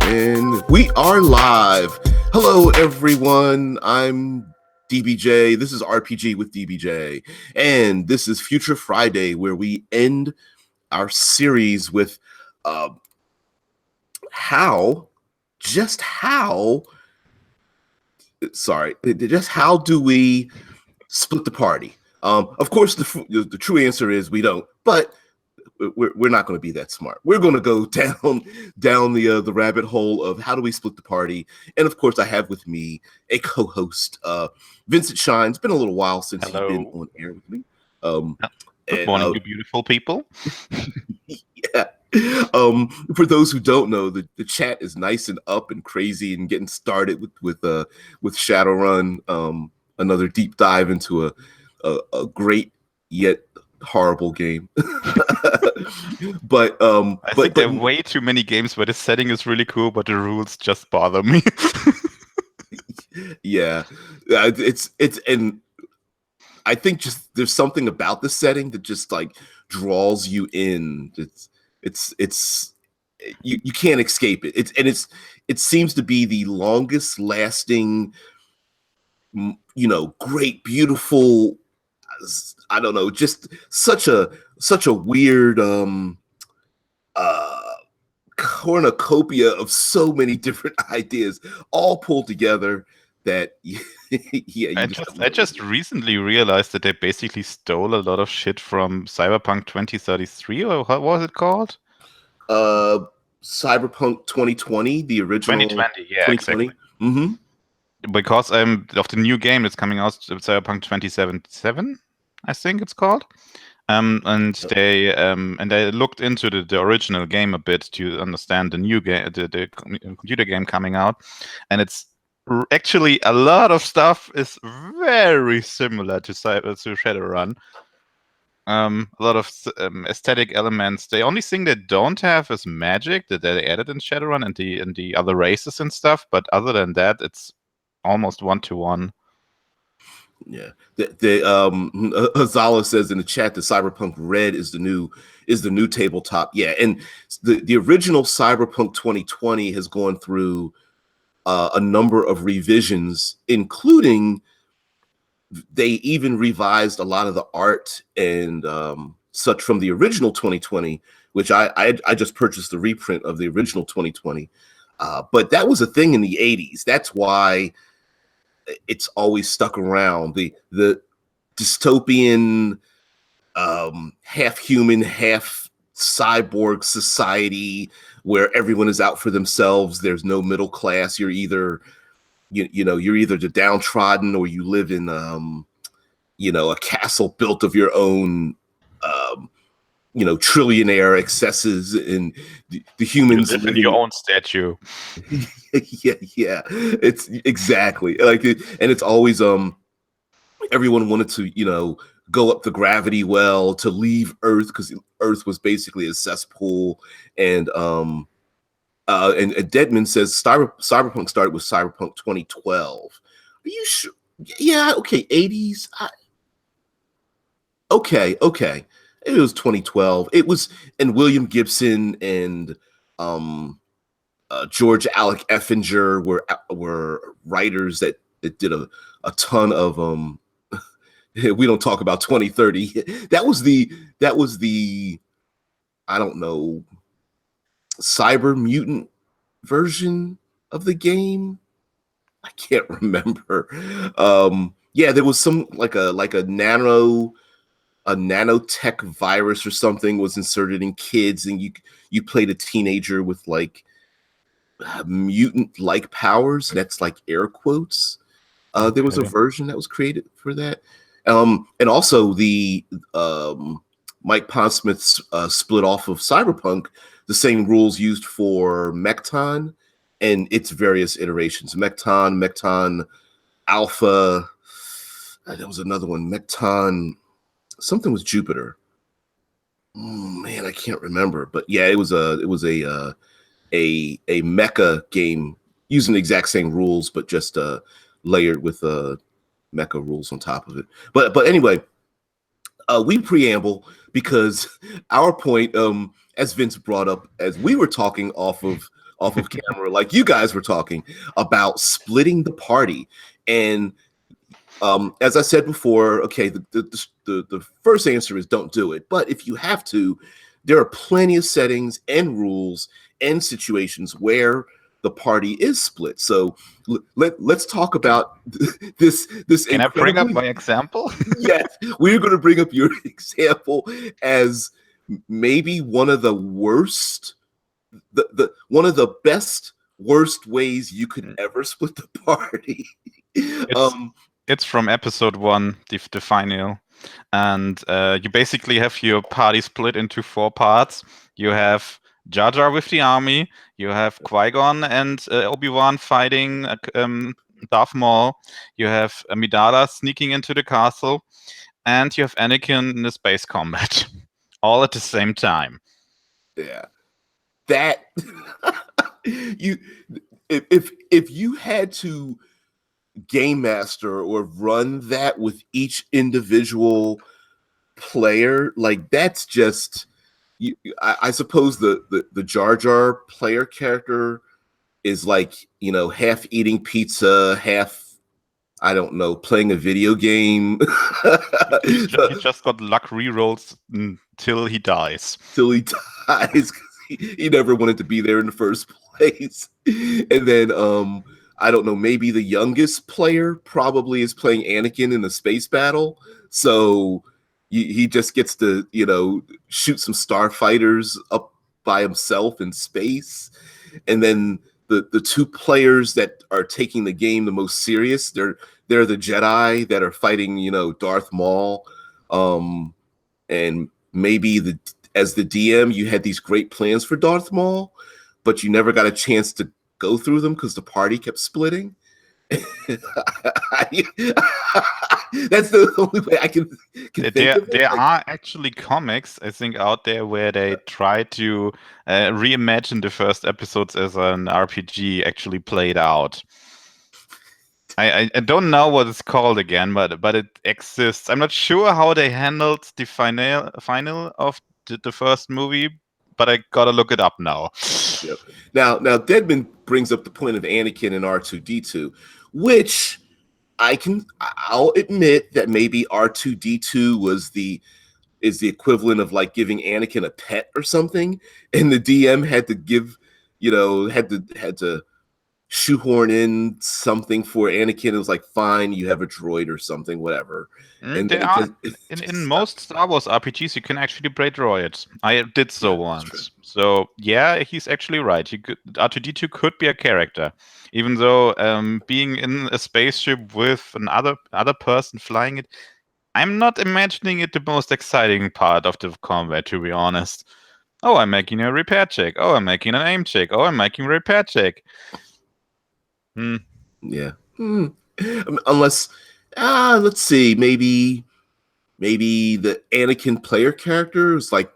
And we are live. Hello, everyone. I'm DBJ. This is RPG with DBJ. And this is Future Friday, where we end our series with just how do we split the party? Of course, the true answer is we don't, but we're not going to be that smart. We're going to go down the rabbit hole of how do we split the party. And of course, I have with me a co-host, Vincent Shine. It's been a little while since he's been on air with me. Good morning, you beautiful people. Yeah. For those who don't know, the chat is nice and up and crazy and getting started with Shadowrun. Another deep dive into a great yet horrible game. but I think there are way too many games where the setting is really cool, but the rules just bother me. Yeah, it's and I think just there's something about the setting that just like draws you in. It's you can't escape it. It seems to be the longest lasting, great, beautiful, I don't know, just such a weird cornucopia of so many different ideas all pulled together that I just recently realized that they basically stole a lot of shit from Cyberpunk 2033, or what was it called? Cyberpunk 2020, the original 2020, yeah, 2020. Exactly. Mm-hmm. Because of the new game that's coming out, Cyberpunk 2077, I think it's called. And they looked into the original game a bit to understand the new game, the computer game coming out, and it's actually a lot of stuff is very similar to Shadowrun. A lot of aesthetic elements. The only thing they don't have is magic that they added in Shadowrun and the other races and stuff. But other than that, it's almost 1-to-1. Yeah, Azala says in the chat that Cyberpunk Red is the new tabletop. Yeah, and the original Cyberpunk 2020 has gone through a number of revisions, including they even revised a lot of the art and such from the original 2020, which I just purchased the reprint of the original 2020. But that was a thing in the 80s. That's why it's always stuck around. The dystopian, half human, half cyborg society where everyone is out for themselves. There's no middle class. You're either you're either the downtrodden or you live in a castle built of your own trillionaire excesses, and the humans live in your own statue. yeah, it's exactly like it, and it's always everyone wanted to go up the gravity well to leave Earth because Earth was basically a cesspool. And Deadman says Cyberpunk started with Cyberpunk 2012. Are you sure? Yeah, okay, 80s. Okay. It was 2012. It was, and William Gibson and George Alec Effinger were writers that did a ton of we don't talk about 2030. That was the I don't know, cyber mutant version of the game. I can't remember. Yeah, there was some like a nanotech virus or something was inserted in kids, and you played a teenager with like mutant like powers. That's like air quotes. There was a version that was created for that. And also the Mike Pondsmith's split off of Cyberpunk, the same rules used for Mechton and its various iterations. Mechton Alpha. There was another one. Mechton. Something was Jupiter. Man, I can't remember. But yeah, it was a mecha game using the exact same rules, but just layered with mecha rules on top of it. But anyway, we preamble because our point, as Vince brought up, as we were talking off of off of camera, like you guys were talking about splitting the party. And as I said before, okay, the first answer is don't do it. But if you have to, there are plenty of settings and rules and situations where the party is split. So let's talk about this. Can I bring up my example? Yes, we're going to bring up your example as maybe one of the worst, the one of the best worst ways you could ever split the party. It's from episode 1, the final, and you basically have your party split into 4 parts. You have Jar Jar with the army, you have Qui-Gon and Obi-Wan fighting Darth Maul, you have Amidala sneaking into the castle, and you have Anakin in the space combat, all at the same time. Yeah, that if you had to game master or run that with each individual player, like that's just I suppose the Jar Jar player character is like, you know, half eating pizza, half, I don't know, playing a video game. He just got luck rerolls until he dies. Till he dies, because he never wanted to be there in the first place. And then I don't know, maybe the youngest player probably is playing Anakin in the space battle. So he just gets to, you know, shoot some starfighters up by himself in space. And then the 2 players that are taking the game the most serious, they're the Jedi that are fighting, you know, Darth Maul. And maybe as the DM, you had these great plans for Darth Maul, but you never got a chance to go through them because the party kept splitting. That's the only way I can think of it. There are actually comics, I think, out there where they try to reimagine the first episodes as an RPG actually played out. I don't know what it's called again, but it exists. I'm not sure how they handled the final of the first movie, but I gotta look it up now. Yep. Now Deadman brings up the point of Anakin and R2-D2, which I'll admit that maybe R2-D2 is the equivalent of like giving Anakin a pet or something, and the DM had to give, you know, had to shoehorn in something for Anakin. It was like, fine, you have a droid or something, whatever. And in most Star Wars RPGs, you can actually play droids. I did so once. So yeah, he's actually right. R2-D2 could be a character, even though being in a spaceship with another person flying it, I'm not imagining it the most exciting part of the combat, to be honest. Oh, I'm making a repair check. Oh, I'm making an aim check. Oh, I'm making a repair check. Yeah. Unless, let's see, maybe the Anakin player character is like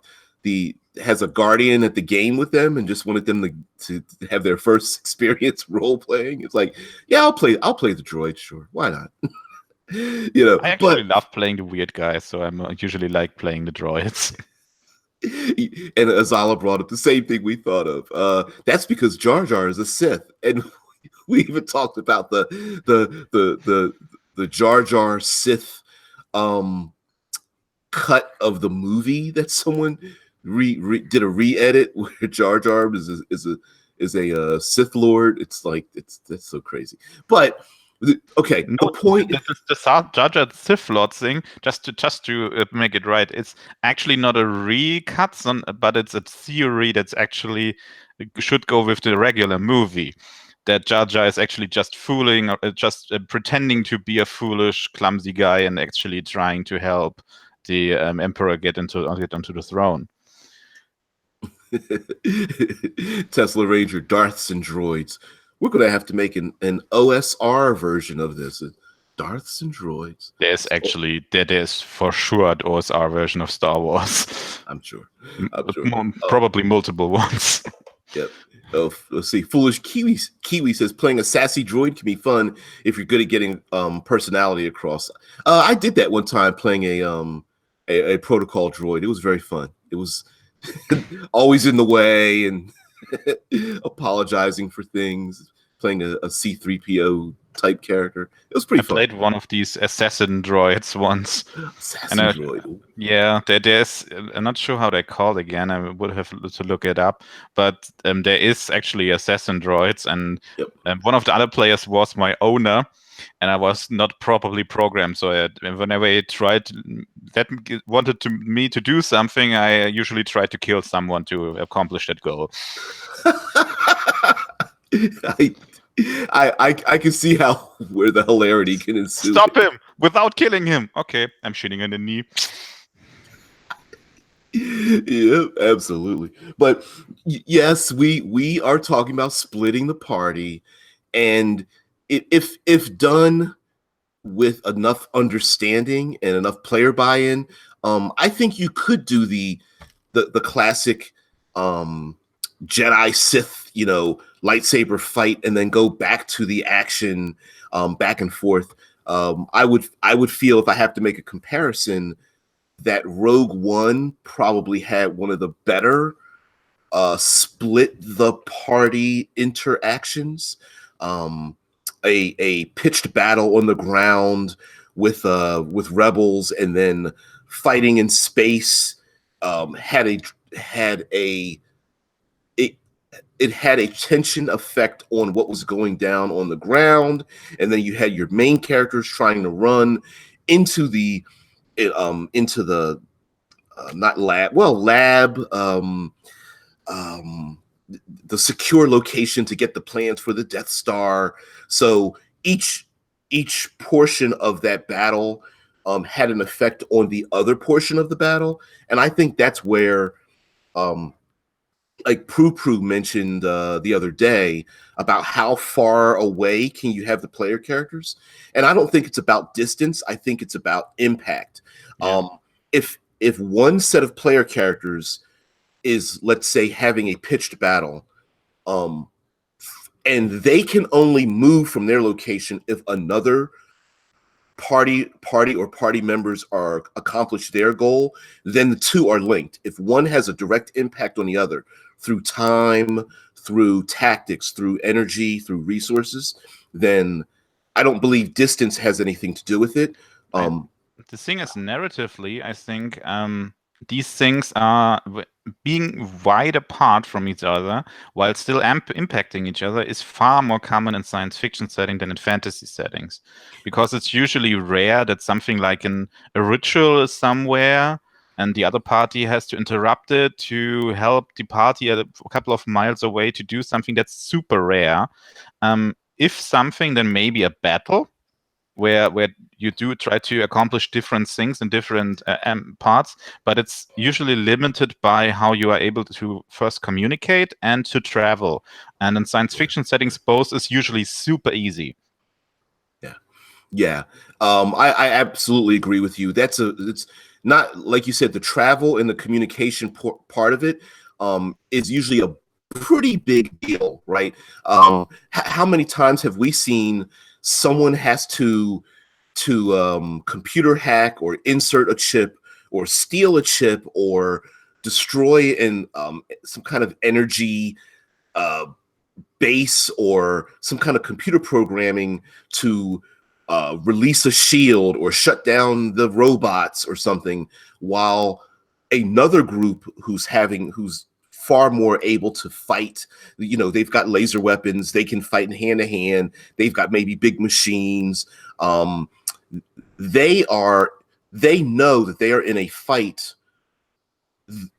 has a guardian at the game with them and just wanted them to have their first experience role playing. It's like, yeah, I'll play the droid, sure, why not? You know, I actually love playing the weird guys, so I'm usually like playing the droids. And Azala brought up the same thing we thought of. That's because Jar Jar is a Sith, and we even talked about the Jar Jar Sith cut of the movie that someone did a re-edit where Jar Jar is a Sith Lord. It's like that's so crazy. But okay, no, the point. The Jar Jar Sith Lord thing, just to make it right, it's actually not a recut, but it's a theory that's actually should go with the regular movie. That Jar Jar is actually just fooling, just pretending to be a foolish, clumsy guy, and actually trying to help the Emperor get onto the throne. Tesla Ranger, Darths and droids. We're going to have to make an OSR version of this. Darths and droids. There is for sure an OSR version of Star Wars. I'm sure. Probably multiple ones. Yep. Oh, let's see. Foolish Kiwi says playing a sassy droid can be fun if you're good at getting personality across. I did that one time playing a protocol droid. It was very fun. It was always in the way, and apologizing for things, playing a C3PO type character. It was pretty I fun. played one of these assassin droids once. Assassin And droid. yeah, there's I'm not sure how they're called again. I would have to look it up. But there is actually assassin droids, and Yep. one of the other players was my owner, and I was not properly programmed. So whenever he tried wanted me to do something, I usually tried to kill someone to accomplish that goal. I can see where the hilarity can ensue. Stop him without killing him. Okay, I'm shooting in the knee. Yeah, absolutely. But yes, we are talking about splitting the party, and if done with enough understanding and enough player buy-in, I think you could do the classic Jedi Sith, lightsaber fight, and then go back to the action, back and forth. I would feel, if I have to make a comparison, that Rogue One probably had one of the better split the party interactions. A pitched battle on the ground with rebels, and then fighting in space had a tension effect on what was going down on the ground, and then you had your main characters trying to run into the not lab, the secure location to get the plans for the Death Star. So each portion of that battle had an effect on the other portion of the battle, and I think that's where like Prue mentioned the other day about how far away can you have the player characters, and I don't think it's about distance. I think it's about impact. Yeah. If one set of player characters is, let's say, having a pitched battle, and they can only move from their location if another party members are accomplish their goal, then the two are linked. If one has a direct impact on the other through time, through tactics, through energy, through resources, then I don't believe distance has anything to do with it. The thing is, narratively, I think these things are being wide apart from each other while still impacting each other is far more common in science fiction setting than in fantasy settings, because it's usually rare that something like a ritual is somewhere and the other party has to interrupt it to help the party a couple of miles away to do something that's super rare. If something, then maybe a battle where you do try to accomplish different things in different parts, but it's usually limited by how you are able to first communicate and to travel. And in science fiction settings, both is usually super easy. Yeah. I absolutely agree with you. It's not, like you said, the travel and the communication part of it is usually a pretty big deal, right? How many times have we seen someone has to computer hack or insert a chip or steal a chip or destroy some kind of energy base or some kind of computer programming to release a shield or shut down the robots or something, while another group who's far more able to fight, they've got laser weapons, they can fight in hand to hand, they've got maybe big machines, they know that they are in a fight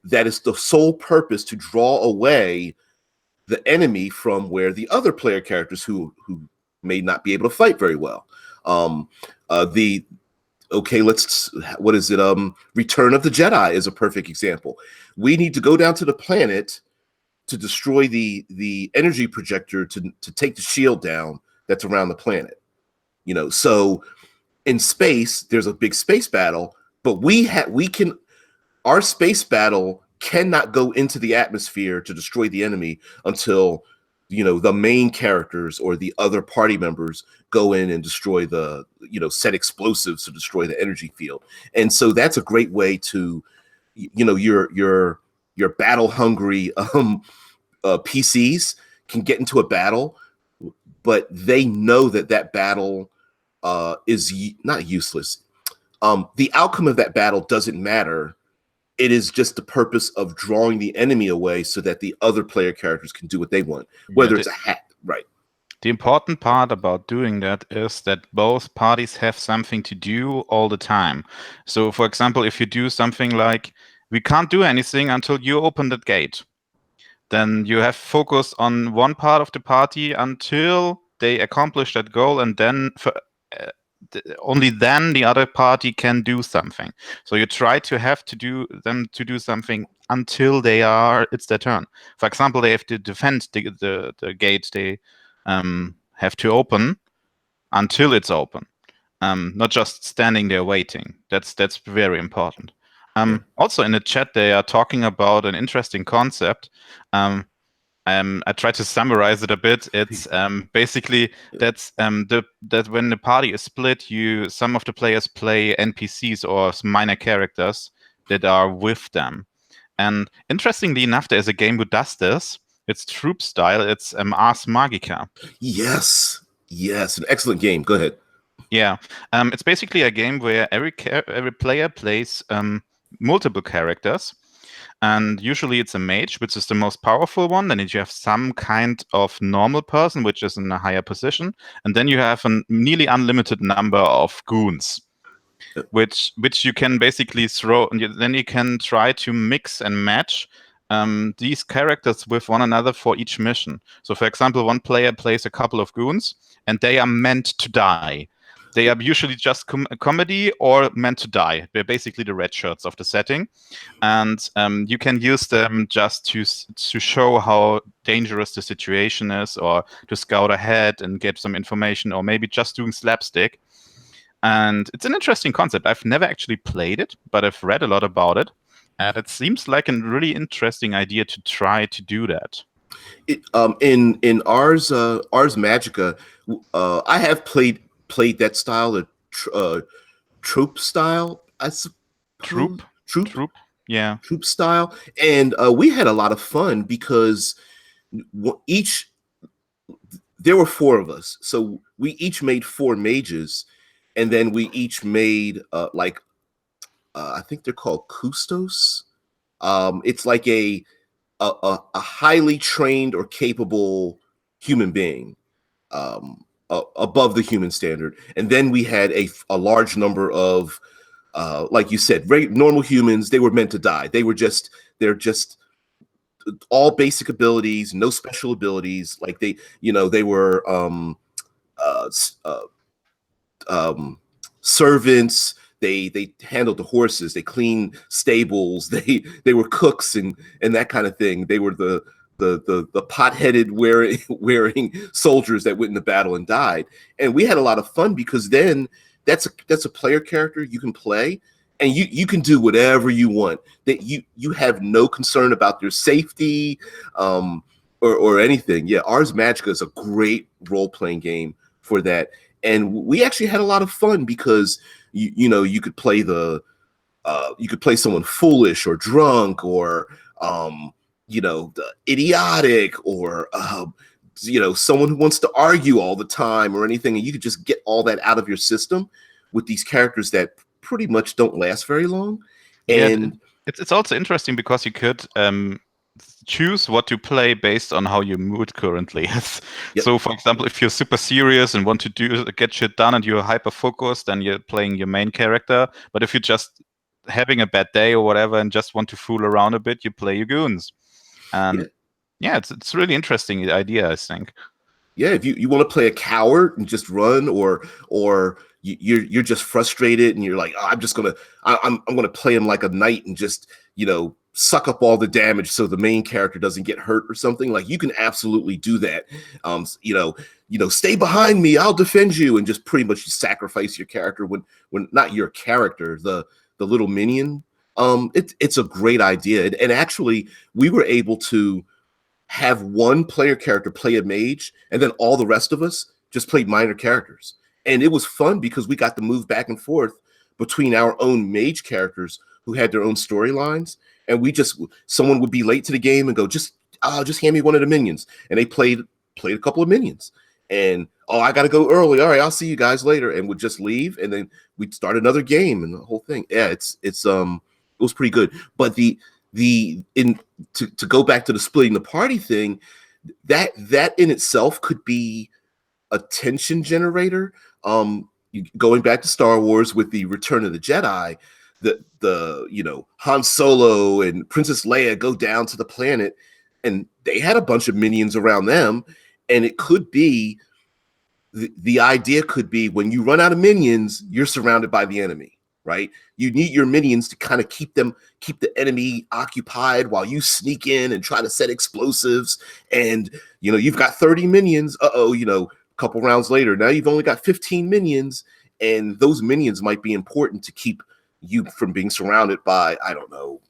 that is the sole purpose to draw away the enemy from where the other player characters who may not be able to fight very well. Return of the Jedi is a perfect example. We need to go down to the planet to destroy the energy projector to take the shield down that's around the planet. So in space, there's a big space battle, but our space battle cannot go into the atmosphere to destroy the enemy until the main characters or the other party members go in and destroy set explosives to destroy the energy field. And so that's a great way to your battle hungry PCs can get into a battle, but they know that battle is not useless. The outcome of that battle doesn't matter. It is just the purpose of drawing the enemy away so that the other player characters can do what they want, whether it's a hack, right? The important part about doing that is that both parties have something to do all the time. So, for example, if you do something like, we can't do anything until you open that gate, then you have focus on one part of the party until they accomplish that goal, and then only then the other party can do something. So you try to have to do them to do something until it's their turn. For example, they have to defend the gate they have to open until it's open, not just standing there waiting. That's very important. Also in the chat, they are talking about an interesting concept. I try to summarize it a bit. It's basically that when the party is split, some of the players play NPCs or minor characters that are with them. And interestingly enough, there's a game who does this. It's troop style. It's Ars Magica. Yes, an excellent game. Go ahead. Yeah, it's basically a game where every player plays multiple characters. And usually it's a mage, which is the most powerful one. Then you have some kind of normal person, which is in a higher position. And then you have a nearly unlimited number of goons, which you can basically throw. And then you can try to mix and match these characters with one another for each mission. So, for example, one player plays a couple of goons, and they are meant to die. They are usually just comedy or meant to die. They're basically the red shirts of the setting. And you can use them just to show how dangerous the situation is, or to scout ahead and get some information, or maybe just doing slapstick. And it's an interesting concept. I've never actually played it, but I've read a lot about it. And it seems like a really interesting idea to try to do that. In Ars Magica, I have played that style, the troop style, I suppose. Troop, yeah. Troop style. And we had a lot of fun because there were 4 of us. So we each made 4 mages, and then we each made I think they're called custos. It's like a highly trained or capable human being. Above the human standard. And then we had a large number of, like you said, normal humans. They were meant to die. They're just all basic abilities, no special abilities. Like they were servants. They handled the horses. They cleaned stables. They were cooks and that kind of thing. They were the pot-headed wearing soldiers that went into battle and died. And we had a lot of fun because then that's a player character you can play, and you can do whatever you want. That you have no concern about their safety or anything. Yeah, Ars Magica is a great role-playing game for that. And we actually had a lot of fun because you could play you could play someone foolish or drunk or the idiotic, or someone who wants to argue all the time or anything, and you could just get all that out of your system with these characters that pretty much don't last very long. And it's also interesting because you could choose what to play based on how your mood currently is. Yep. So, for example, if you're super serious and want to get shit done and you're hyper focused, then you're playing your main character. But if you're just having a bad day or whatever and just want to fool around a bit, you play your goons. And it's really interesting idea, I think. Yeah, if you want to play a coward and just run, or you're just frustrated and you're like, oh, I'm gonna play him like a knight and just suck up all the damage so the main character doesn't get hurt or something. Like, you can absolutely do that. Stay behind me, I'll defend you, and just pretty much sacrifice your character when not your character, the little minion. It's a great idea. And actually, we were able to have one player character play a mage, and then all the rest of us just played minor characters. And it was fun because we got to move back and forth between our own mage characters who had their own storylines. And someone would be late to the game and go, just hand me one of the minions. And they played a couple of minions. And I got to go early. All right, I'll see you guys later, and would just leave, and then we'd start another game and the whole thing. Yeah, it was pretty good. But to go back to the splitting the party thing, that in itself could be a tension generator. Going back to Star Wars with the Return of the Jedi, the Han Solo and Princess Leia go down to the planet, and they had a bunch of minions around them, and it could be the idea could be when you run out of minions, you're surrounded by the enemy, right? You need your minions to kind of keep the enemy occupied while you sneak in and try to set explosives. And you've got 30 minions. A couple rounds later, now you've only got 15 minions, and those minions might be important to keep you from being surrounded by, I don't know.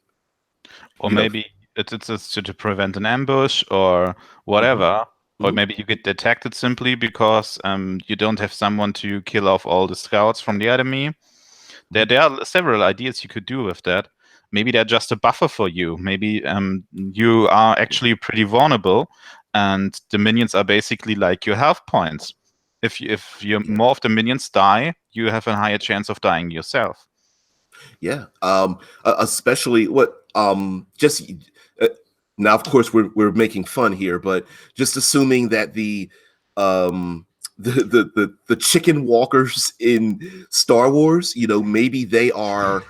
Or maybe it's to prevent an ambush or whatever. Mm-hmm. Or maybe you get detected simply because you don't have someone to kill off all the scouts from the enemy. There are several ideas you could do with that. Maybe they're just a buffer for you. Maybe you are actually pretty vulnerable, and the minions are basically like your health points. If more of the minions die, you have a higher chance of dying yourself. Yeah. Especially now, of course, we're making fun here, but just assuming that the chicken walkers in Star Wars, maybe they are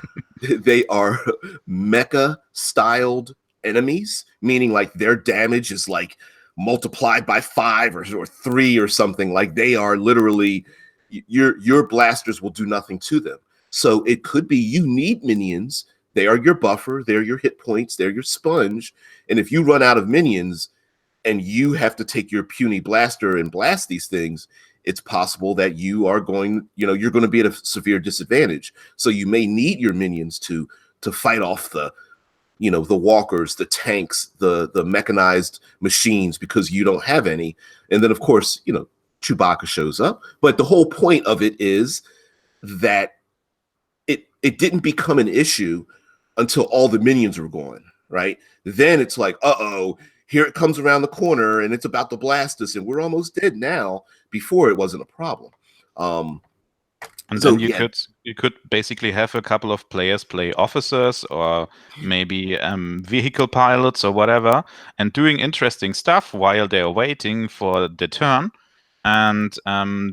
mecha styled enemies, meaning like their damage is like multiplied by 5 or 3 or something. Like they are literally your blasters will do nothing to them. So it could be you need minions. They are your buffer. They're your hit points. They're your sponge. And if you run out of minions and you have to take your puny blaster and blast these things, it's possible that you are going, you're going to be at a severe disadvantage. So you may need your minions to fight off the walkers, the tanks, the mechanized machines, because you don't have any. And then, of course, Chewbacca shows up. But the whole point of it is that it didn't become an issue until all the minions were gone, right? Then it's like, here it comes around the corner and it's about to blast us and we're almost dead now. Before it wasn't a problem. And then you could basically have a couple of players play officers or maybe vehicle pilots or whatever, and doing interesting stuff while they're waiting for the turn. And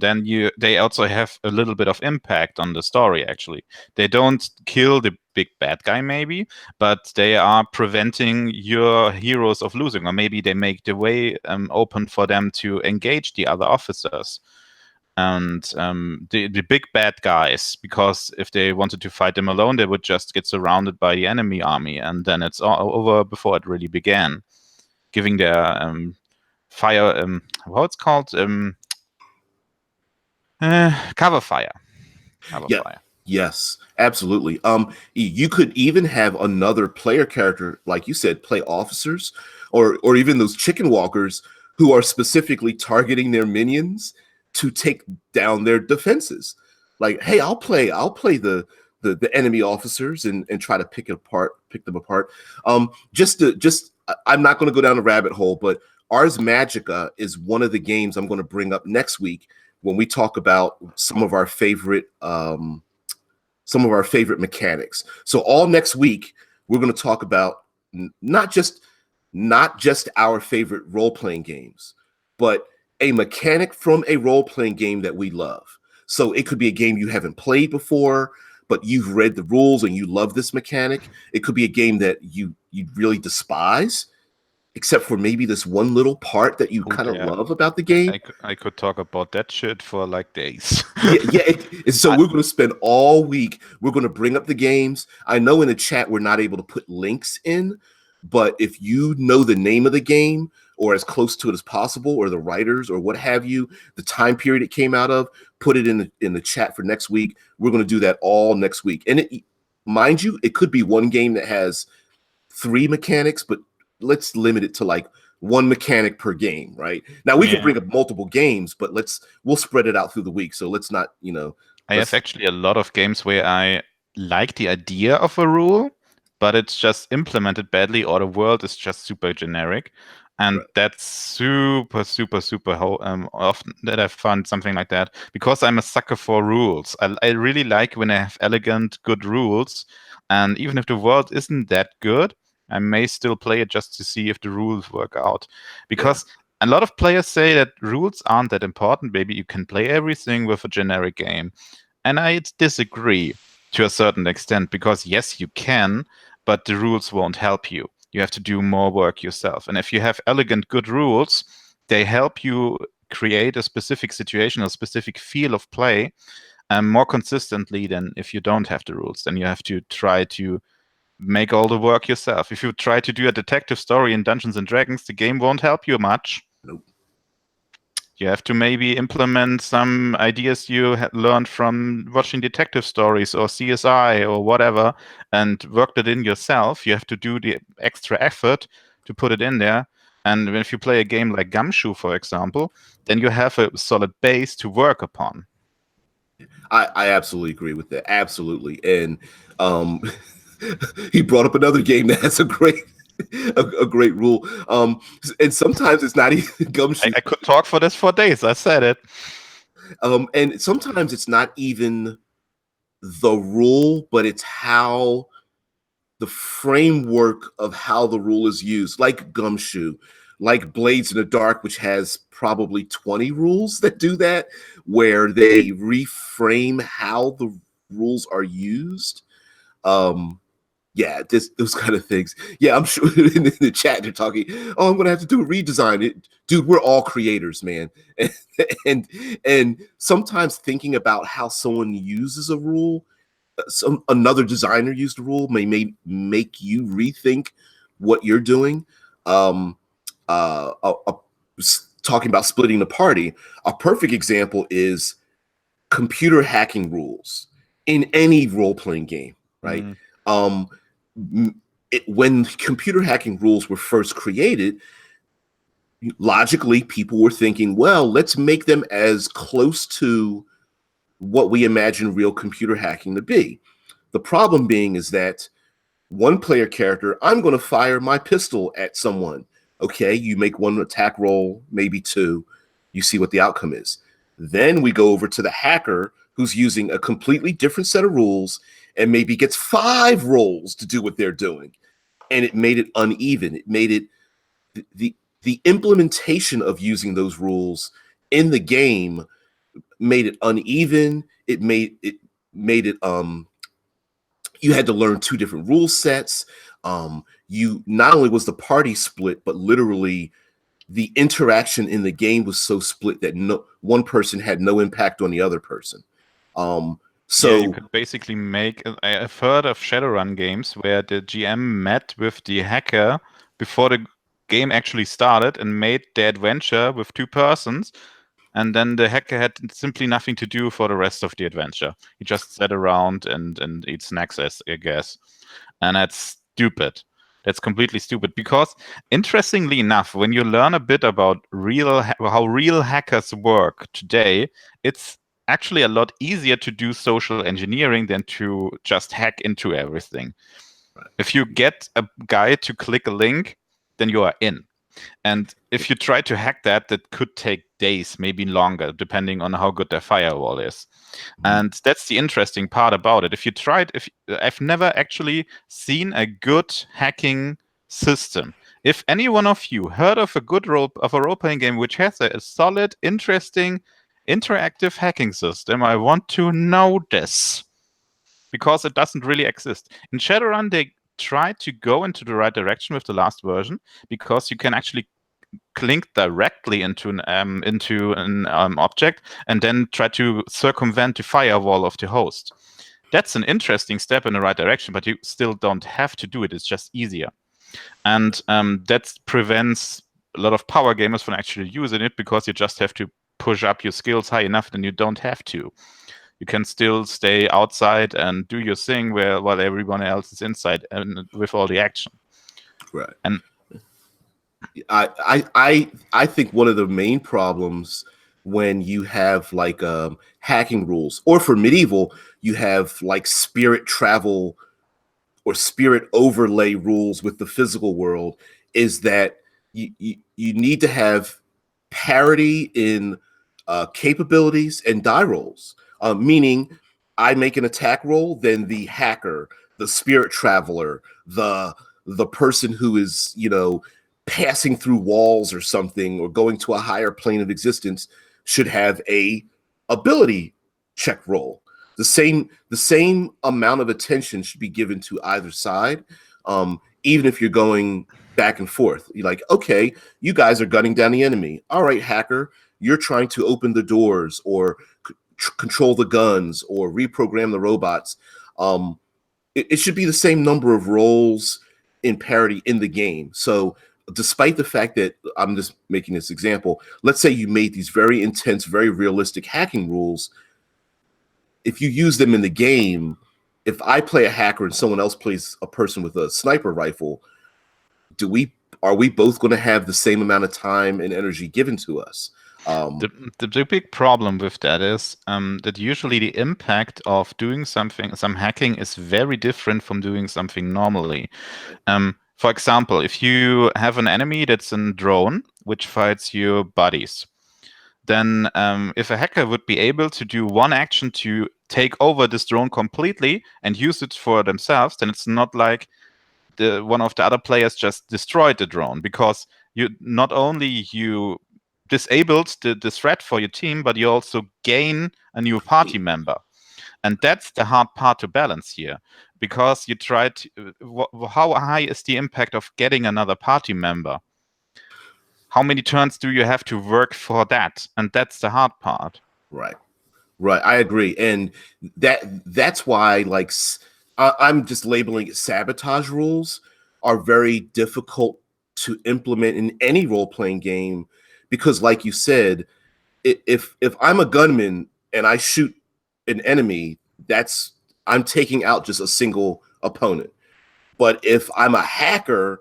then they also have a little bit of impact on the story. Actually, they don't kill the big bad guy, maybe, but they are preventing your heroes of losing, or maybe they make the way open for them to engage the other officers and the big bad guys, because if they wanted to fight them alone, they would just get surrounded by the enemy army, and then it's all over before it really began, giving their fire, what's called, cover fire. Fire. Yes, absolutely. You could even have another player character, like you said, play officers, or even those chicken walkers who are specifically targeting their minions to take down their defenses. Like, hey, I'll play the enemy officers and try to pick them apart. I'm not going to go down the rabbit hole, but Ars Magica is one of the games I'm going to bring up next week when we talk about some of our favorite mechanics. So all next week we're going to talk about not just our favorite role-playing games, but a mechanic from a role-playing game that we love. So it could be a game you haven't played before, but you've read the rules and you love this mechanic. It could be a game that you really despise, except for maybe this one little part that you kind of love about the game. I could talk about that shit for like days. So we're going to spend all week. We're going to bring up the games. I know in the chat we're not able to put links in, but if you know the name of the game or as close to it as possible, or the writers or what have you, the time period it came out of, put it in the chat for next week. We're going to do that all next week. And mind you, it could be one game that has 3 mechanics, but let's limit it to like 1 mechanic per game, right? Now we can bring up multiple games, but we'll spread it out through the week. So let's not, I have actually a lot of games where I like the idea of a rule, but it's just implemented badly, or the world is just super generic. And Right. that's super, super, super often that I found something like that, because I'm a sucker for rules. I really like when I have elegant, good rules. And even if the world isn't that good, I may still play it just to see if the rules work out. Because a lot of players say that rules aren't that important. Maybe you can play everything with a generic game. And I disagree to a certain extent, because yes, you can, but the rules won't help you. You have to do more work yourself. And if you have elegant, good rules, they help you create a specific situation, a specific feel of play more consistently than if you don't have the rules. Then you have to try to make all the work yourself. If you try to do a detective story in Dungeons and Dragons, the game won't help you much. Nope. You have to maybe implement some ideas you learned from watching detective stories or CSI or whatever and work it in yourself. You have to do the extra effort to put it in there. And if you play a game like Gumshoe, for example, then you have a solid base to work upon. I absolutely agree with that. Absolutely. And he brought up another game that has a great great rule. And sometimes it's not even Gumshoe. I could talk for this for days. I said it. And sometimes it's not even the rule, but it's how the framework of how the rule is used, like Gumshoe, like Blades in the Dark, which has probably 20 rules that do that, where they reframe how the rules are used. Yeah, those kind of things. Yeah, I'm sure in the chat they're talking, oh, I'm gonna have to do a redesign. Dude, we're all creators, man. And sometimes thinking about how someone uses a rule, another designer used a rule may make you rethink what you're doing. Talking about splitting the party, a perfect example is computer hacking rules in any role-playing game, right? When computer hacking rules were first created, logically people were thinking, well, let's make them as close to what we imagine real computer hacking to be. The problem being is that one player character, I'm going to fire my pistol at someone. Okay, you make one attack roll, maybe two, you see what the outcome is. Then we go over to the hacker who's using a completely different set of rules and maybe gets 5 rolls to do what they're doing. And it made it uneven. It made it the implementation of using those rules in the game made it uneven. It made it you had to learn 2 different rule sets. You not only was the party split, but literally the interaction in the game was so split that no one person had no impact on the other person. So yeah, you could basically make. I've heard of Shadowrun games where the GM met with the hacker before the game actually started and made the adventure with 2 persons, and then the hacker had simply nothing to do for the rest of the adventure. He just sat around and ate snacks, I guess, and that's stupid. That's completely stupid, because interestingly enough, when you learn a bit about how real hackers work today, it's actually a lot easier to do social engineering than to just hack into everything. Right. If you get a guy to click a link, then you are in. And if you try to hack that could take days, maybe longer, depending on how good their firewall is. And that's the interesting part about it. I've never actually seen a good hacking system. If any one of you heard of a role-playing game which has a solid, interesting, interactive hacking system, I want to know this, because it doesn't really exist. In Shadowrun, they tried to go into the right direction with the last version, because you can actually link directly into an object and then try to circumvent the firewall of the host. That's an interesting step in the right direction, but you still don't have to do it. It's just easier. And that prevents a lot of power gamers from actually using it, because you just have to push up your skills high enough, then you don't have to. You can still stay outside and do your thing while everyone else is inside and with all the action. Right. And I think one of the main problems when you have like hacking rules, or for medieval, you have like spirit travel spirit overlay rules with the physical world is that you need to have parity in capabilities and die rolls, meaning I make an attack roll, then the hacker, the spirit traveler, the person who is, passing through walls or something or going to a higher plane of existence should have a ability check roll. The same amount of attention should be given to either side, even if you're going back and forth. You're like, okay, you guys are gunning down the enemy. All right, hacker, you're trying to open the doors or control the guns or reprogram the robots. It should be the same number of roles in parity in the game. So despite the fact that I'm just making this example, let's say you made these very intense, very realistic hacking rules. If you use them in the game, if I play a hacker and someone else plays a person with a sniper rifle, are we both going to have the same amount of time and energy given to us? The big problem with that is that usually the impact of doing some hacking is very different from doing something normally. For example, if you have an enemy that's a drone which fights your buddies, then if a hacker would be able to do one action to take over this drone completely and use it for themselves, then it's not like one of the other players just destroyed the drone, because you not only disabled the threat for your team, but you also gain a new party member. And that's the hard part to balance here, because you try to, how high is the impact of getting another party member? How many turns do you have to work for that? And that's the hard part. Right. I agree. And that's why, like, I'm just labeling it sabotage rules are very difficult to implement in any role-playing game, because like you said, if I'm a gunman and I shoot an enemy, I'm taking out just a single opponent. But if I'm a hacker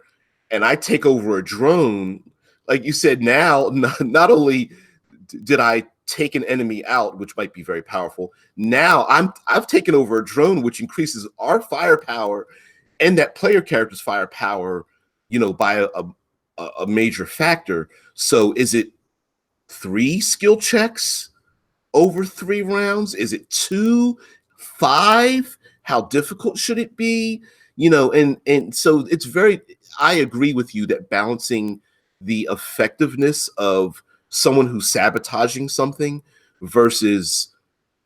and I take over a drone, like you said, now not only did I take an enemy out, which might be very powerful, now I've taken over a drone, which increases our firepower and that player character's firepower, by a major factor. So is it 3 skill checks over 3 rounds? Is it 2, 5? How difficult should it be? And so it's I agree with you that balancing the effectiveness of someone who's sabotaging something versus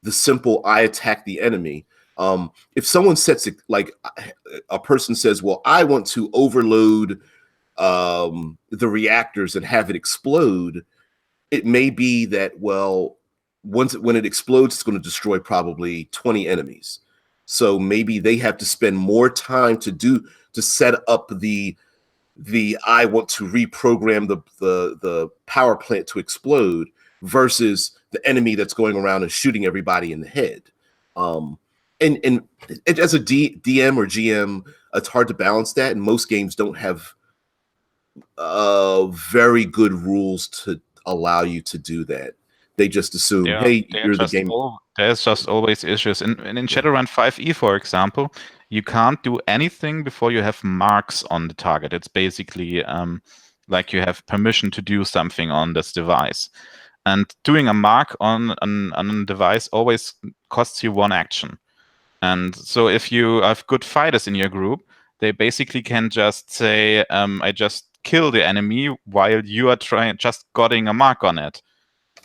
the simple I attack the enemy. If someone sets it, like a person says, well, I want to overload the reactors and have it explode, it may be that, well, when it explodes, it's going to destroy probably 20 enemies. So maybe they have to spend more time to set up the I want to reprogram the power plant to explode versus the enemy that's going around and shooting everybody in the head. And as a DM or GM, it's hard to balance that, and most games don't have very good rules to allow you to do that. They just assume, hey, you're the game. There's just always issues. In Shadowrun 5e, for example, you can't do anything before you have marks on the target. It's basically like you have permission to do something on this device. And doing a mark on a device always costs you 1 action. And so if you have good fighters in your group, they basically can just say, I just kill the enemy while you are just getting a mark on it.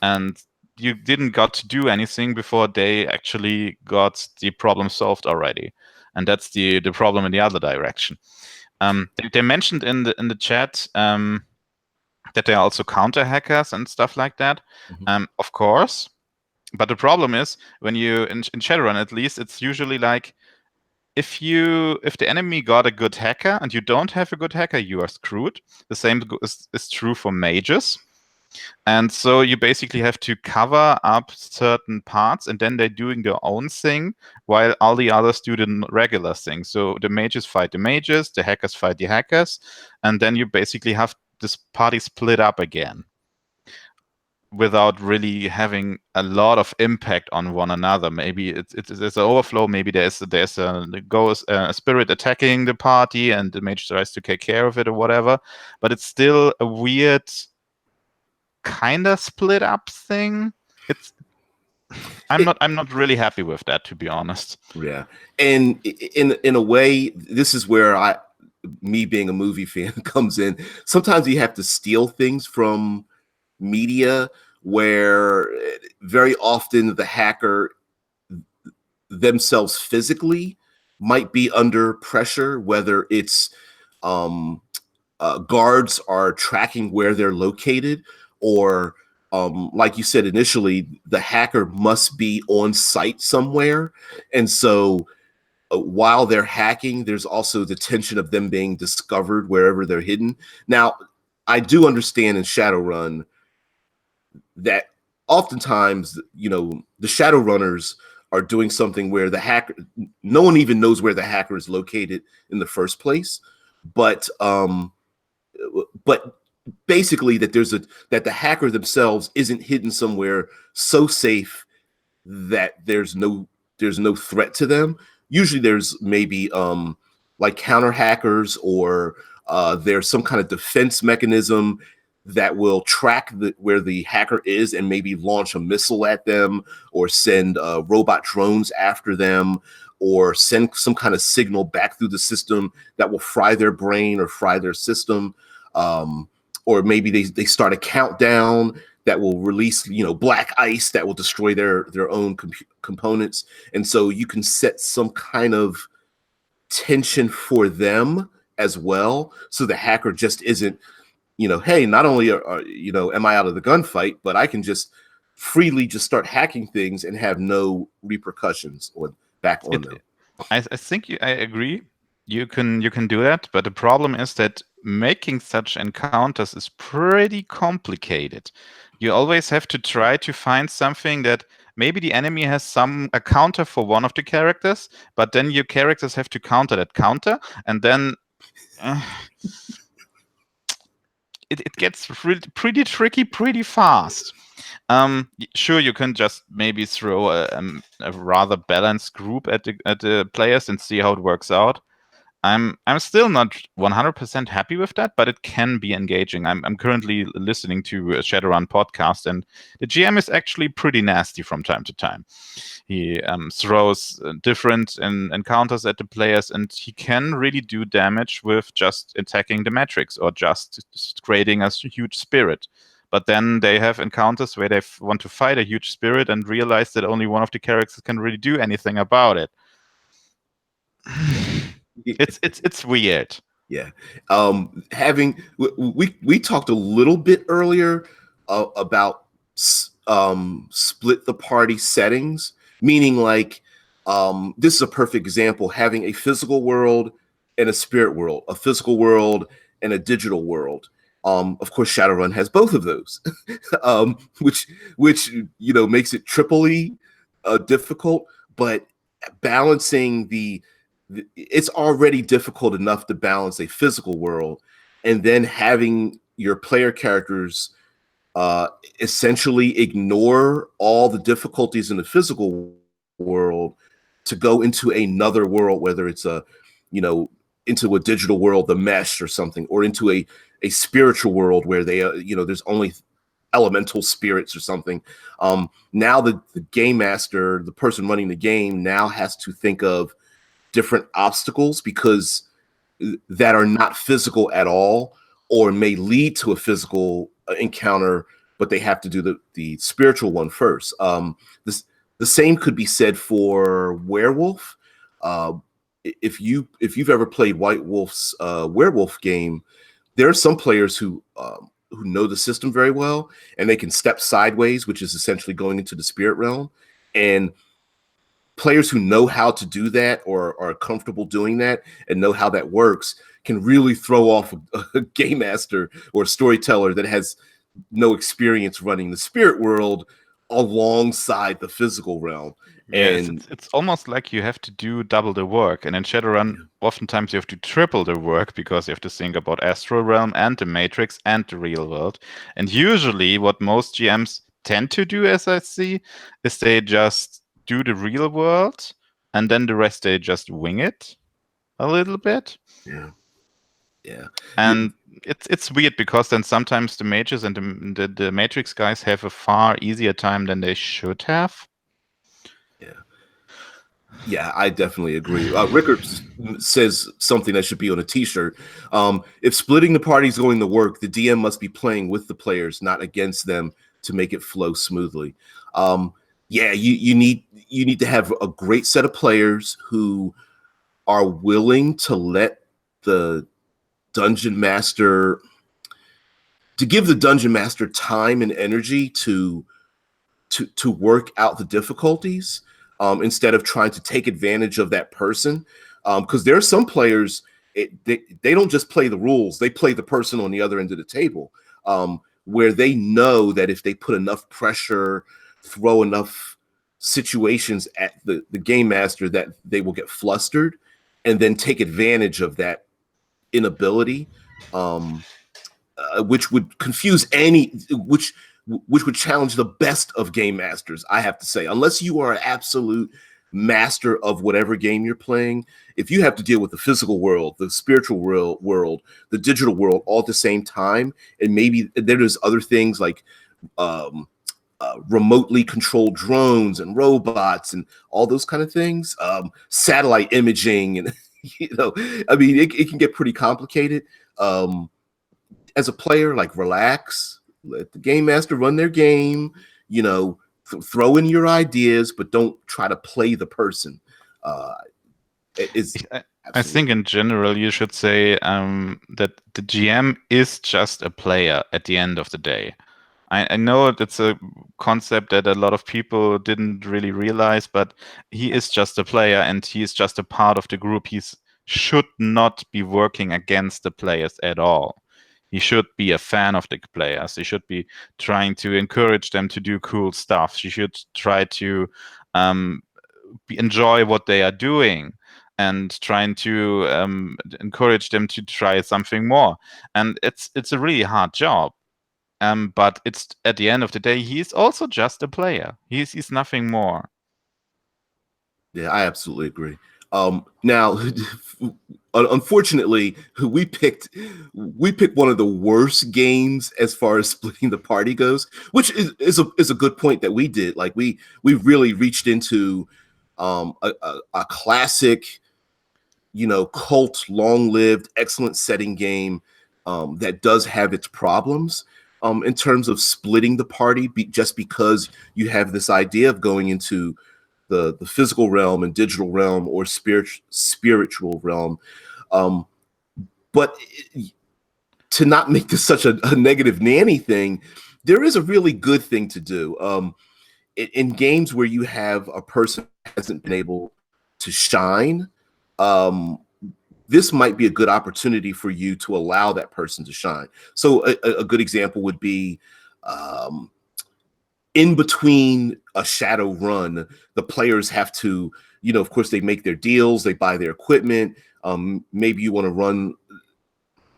And you didn't got to do anything before they actually got the problem solved already. And that's the problem in the other direction. They mentioned in the chat that there are also counter hackers and stuff like that. Mm-hmm. Of course. But the problem is, when you in Shadowrun, at least, it's usually like, if the enemy got a good hacker and you don't have a good hacker, you are screwed. The same is true for mages. And so you basically have to cover up certain parts, and then they're doing their own thing while all the others do the regular thing. So the mages fight the mages, the hackers fight the hackers, and then you basically have this party split up again. without really having a lot of impact on one another. Maybe there's an overflow. Maybe there's a spirit attacking the party, and the mage tries to take care of it or whatever. But it's still a weird kind of split up thing. I'm not really happy with that, to be honest. Yeah, and in a way, this is where me being a movie fan comes in. Sometimes you have to steal things from media, where very often the hacker themselves physically might be under pressure, whether it's guards are tracking where they're located, or like you said initially, the hacker must be on site somewhere. And so while they're hacking, there's also the tension of them being discovered wherever they're hidden. Now, I do understand in Shadowrun that oftentimes, the Shadowrunners are doing something where the hacker, no one even knows where the hacker is located in the first place. But basically that that the hacker themselves isn't hidden somewhere so safe that there's no threat to them. Usually there's maybe like counter hackers, or there's some kind of defense mechanism that will track where the hacker is and maybe launch a missile at them, or send robot drones after them, or send some kind of signal back through the system that will fry their brain or fry their system. Or maybe they start a countdown that will release, black ice that will destroy their own components. And so you can set some kind of tension for them as well. So the hacker just isn't, hey, not only am I out of the gunfight, but I can just freely just start hacking things and have no repercussions back on them. I think I agree. You can do that, but the problem is that making such encounters is pretty complicated. You always have to try to find something that maybe the enemy has a counter for one of the characters, but then your characters have to counter that counter, and then it gets pretty tricky pretty fast. Sure, you can just maybe throw a rather balanced group at the players and see how it works out. I'm still not 100% happy with that, but it can be engaging. I'm currently listening to a Shadowrun podcast, and the GM is actually pretty nasty from time to time. He throws different encounters at the players, and he can really do damage with just attacking the metrics or just creating a huge spirit. But then they have encounters where they want to fight a huge spirit and realize that only one of the characters can really do anything about it. It's weird. Yeah. We talked a little bit earlier about split the party settings, meaning like this is a perfect example, having a physical world and a spirit world, a physical world and a digital world. Of course, Shadowrun has both of those, which makes it triply difficult. But balancing it's already difficult enough to balance a physical world, and then having your player characters essentially ignore all the difficulties in the physical world to go into another world, whether it's into a digital world, the mesh or something, or into a spiritual world where they there's only elemental spirits or something. Now the game master, the person running the game, now has to think of different obstacles because that are not physical at all, or may lead to a physical encounter, but they have to do the spiritual one first. The same could be said for werewolf. If you've ever played White Wolf's werewolf game, there are some players who know the system very well, and they can step sideways, which is essentially going into the spirit realm. And players who know how to do that, or are comfortable doing that and know how that works, can really throw off a game master or a storyteller that has no experience running the spirit world, alongside the physical realm. Yeah, And it's almost like you have to do double the work, and in Shadowrun, oftentimes you have to triple the work because you have to think about Astral Realm and the Matrix and the real world. And usually, what most GMs tend to do, as I see, is they just do the real world, and then the rest they just wing it a little bit. yeah, And it's weird because then sometimes the mages and the Matrix guys have a far easier time than they should have. Yeah, I definitely agree. Rickard says something that should be on a T-shirt. If splitting the party is going to work, the DM must be playing with the players, not against them, to make it flow smoothly. Yeah, you need to have a great set of players who are willing to let the dungeon master give the dungeon master time and energy to work out the difficulties, instead of trying to take advantage of that person. Because there are some players, they don't just play the rules, they play the person on the other end of the table, where they know that if they put enough pressure, throw enough situations at the game master, that they will get flustered and then take advantage of that inability, which would confuse which would challenge the best of game masters, I have to say. Unless you are an absolute master of whatever game you're playing, if you have to deal with the physical world, the spiritual world, the digital world all at the same time, and maybe there's other things like remotely controlled drones and robots and all those kind of things, satellite imaging, and I mean, it can get pretty complicated. As a player, like, relax, let the game master run their game, throw in your ideas, but don't try to play the person. I think in general you should say that the GM is just a player at the end of the day. I know it's a concept that a lot of people didn't really realize, but he is just a player and he is just a part of the group. He should not be working against the players at all. He should be a fan of the players. He should be trying to encourage them to do cool stuff. He should try to enjoy what they are doing and trying to encourage them to try something more. And it's a really hard job. But it's at the end of the day, he's also just a player. He's nothing more. Yeah, I absolutely agree. Now, unfortunately, we picked one of the worst games as far as splitting the party goes, which is a good point that we did. Like, we really reached into a classic, cult, long-lived, excellent setting game, that does have its problems, in terms of splitting the party, just because you have this idea of going into the physical realm and digital realm, or spiritual realm. But to not make this such a negative nanny thing, there is a really good thing to do. In games where you have a person who hasn't been able to shine, this might be a good opportunity for you to allow that person to shine. So a good example would be, in between a shadow run, the players have to, of course, they make their deals, they buy their equipment. Maybe you want to run,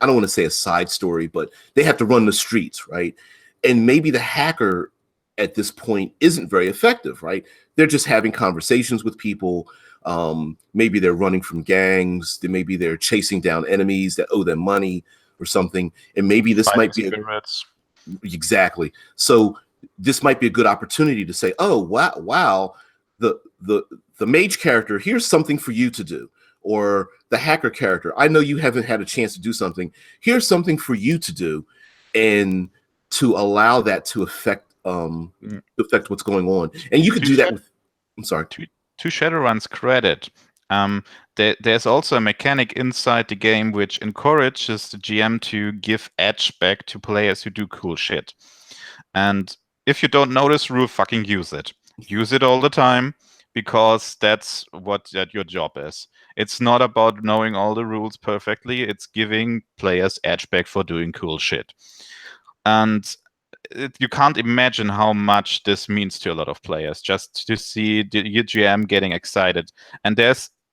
I don't want to say a side story, but they have to run the streets, right? And maybe the hacker at this point isn't very effective, right? They're just having conversations with people. Maybe they're running from gangs. Maybe they're chasing down enemies that owe them money or something. And maybe this might be exactly. So this might be a good opportunity to say, oh, wow, the mage character, here's something for you to do. Or the hacker character, I know you haven't had a chance to do something. Here's something for you to do, and to allow that to affect what's going on. And you could do that with, I'm sorry. To Shadowrun's credit, there's also a mechanic inside the game which encourages the GM to give edge back to players who do cool shit. And if you don't know this rule, fucking use it. Use it all the time, because that's what your job is. It's not about knowing all the rules perfectly. It's giving players edge back for doing cool shit. And you can't imagine how much this means to a lot of players. Just to see your GM getting excited, and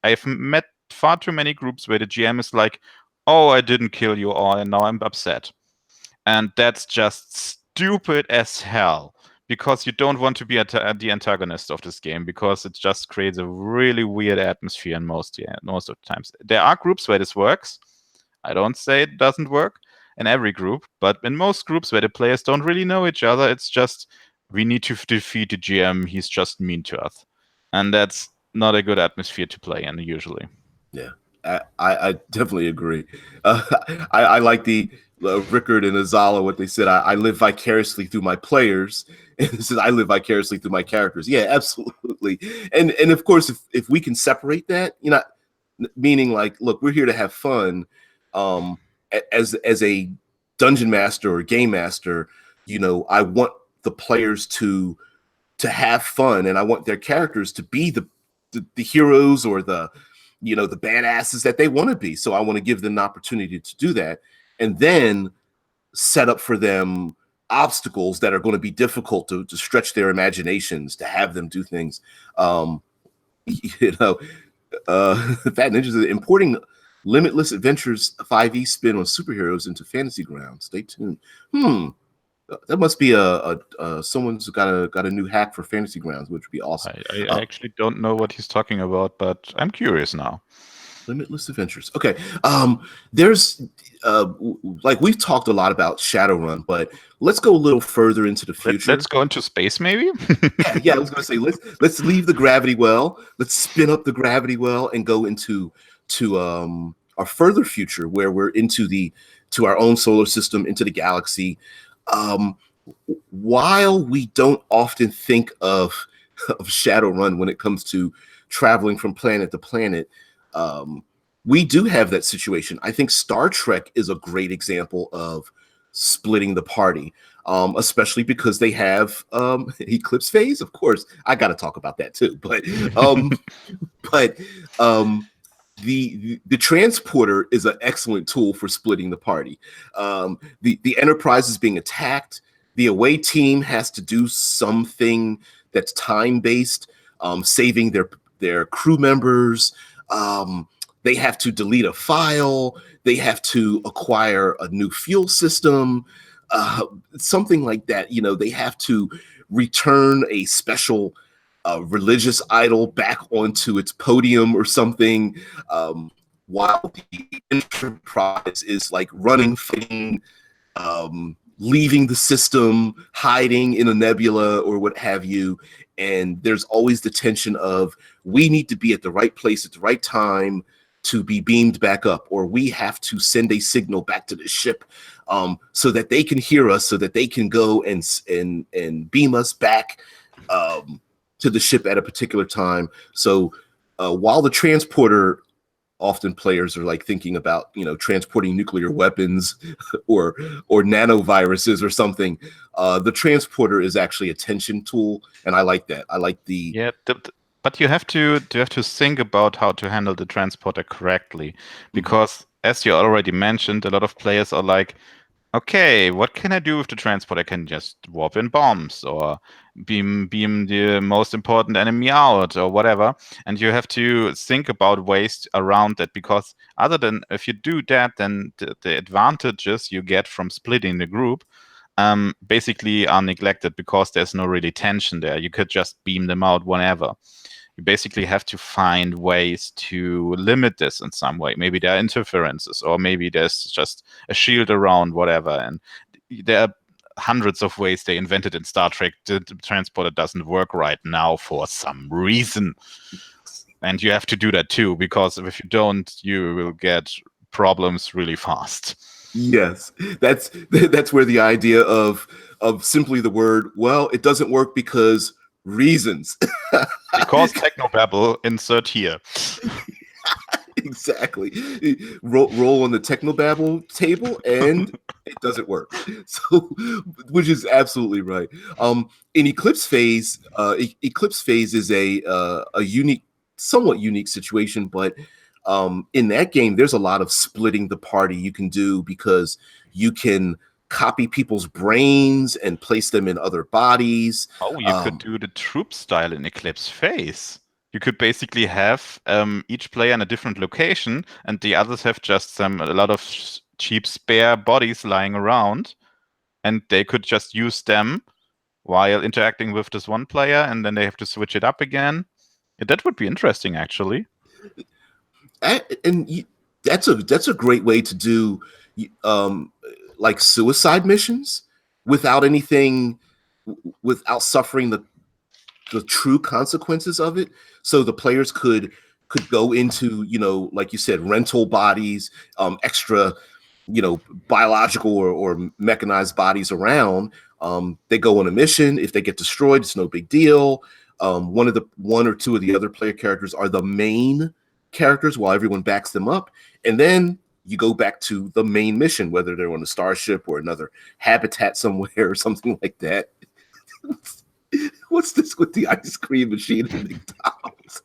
I've met far too many groups where the GM is like, "Oh, I didn't kill you all, and now I'm upset," and that's just stupid as hell. Because you don't want to be the antagonist of this game, because it just creates a really weird atmosphere in most of the times. There are groups where this works. I don't say it doesn't work in every group, but in most groups where the players don't really know each other, it's just, we need to defeat the GM, he's just mean to us. And that's not a good atmosphere to play in, usually. Yeah, I definitely agree. I like the Rickard and Azala, what they said. I live vicariously through my players, and it says I live vicariously through my characters. Yeah, absolutely. And of course, if we can separate that, meaning like, look, we're here to have fun. As a dungeon master or game master, I want the players to have fun, and I want their characters to be the heroes or the badasses that they want to be. So I want to give them an opportunity to do that, and then set up for them obstacles that are going to be difficult to stretch their imaginations, to have them do things. Fat Ninjas is importing Limitless Adventures 5e spin on superheroes into Fantasy Grounds. Stay tuned. That must be someone's got a new hack for Fantasy Grounds, which would be awesome. I actually don't know what he's talking about, but I'm curious now. Limitless Adventures. Okay. There's like, we've talked a lot about Shadowrun, but let's go a little further into the future. Let's go into space, maybe. yeah, I was going to say let's leave the gravity well. Let's spin up the gravity well and go into our further future, where we're to our own solar system, into the galaxy. While we don't often think of Shadowrun when it comes to traveling from planet to planet, we do have that situation. I think Star Trek is a great example of splitting the party, especially because they have eclipse phase. Of course, I got to talk about that too. But the transporter is an excellent tool for splitting the party. The Enterprise is being attacked. The away team has to do something that's time-based, saving their crew members. They have to delete a file. They have to acquire a new fuel system, something like that. They have to return a special religious idol back onto its podium or something, while the Enterprise is like running, fighting, leaving the system, hiding in a nebula or what have you. And there's always the tension of, we need to be at the right place at the right time to be beamed back up, or we have to send a signal back to the ship, so that they can hear us, so that they can go and beam us back to the ship at a particular time. So while the transporter, often players are like thinking about, transporting nuclear weapons or nanoviruses or something, the transporter is actually a tension tool, and I like that. I like the but you have to think about how to handle the transporter correctly, because as you already mentioned, a lot of players are like, okay, what can I do with the transport? I can just warp in bombs or beam the most important enemy out or whatever. And you have to think about ways around that, because other than, if you do that, then the advantages you get from splitting the group basically are neglected, because there's no really tension there. You could just beam them out whenever. You basically have to find ways to limit this in some way. Maybe there are interferences, or maybe there's just a shield around, whatever. And there are hundreds of ways they invented in Star Trek. The transporter doesn't work right now for some reason. And you have to do that too, because if you don't, you will get problems really fast. Yes, that's where the idea of simply the word, well, it doesn't work because reasons. Because technobabble, insert here. Exactly. Roll on the technobabble table and it doesn't work. So, which is absolutely right. In Eclipse Phase, Eclipse Phase is a unique, somewhat unique situation, but in that game, there's a lot of splitting the party you can do, because you can copy people's brains and place them in other bodies. Oh, you could do the troop style in Eclipse Phase. You could basically have each player in a different location, and the others have just a lot of cheap spare bodies lying around, and they could just use them while interacting with this one player, and then they have to switch it up again. That would be interesting, actually. And that's a great way to do like suicide missions without suffering the true consequences of it. So the players could go into, like you said, rental bodies, extra, biological or mechanized bodies around. They go on a mission. If they get destroyed, it's no big deal. One or two of the other player characters are the main characters while everyone backs them up. And then you go back to the main mission, whether they're on a starship or another habitat somewhere or something like that. What's this with the ice cream machine at McDonald's?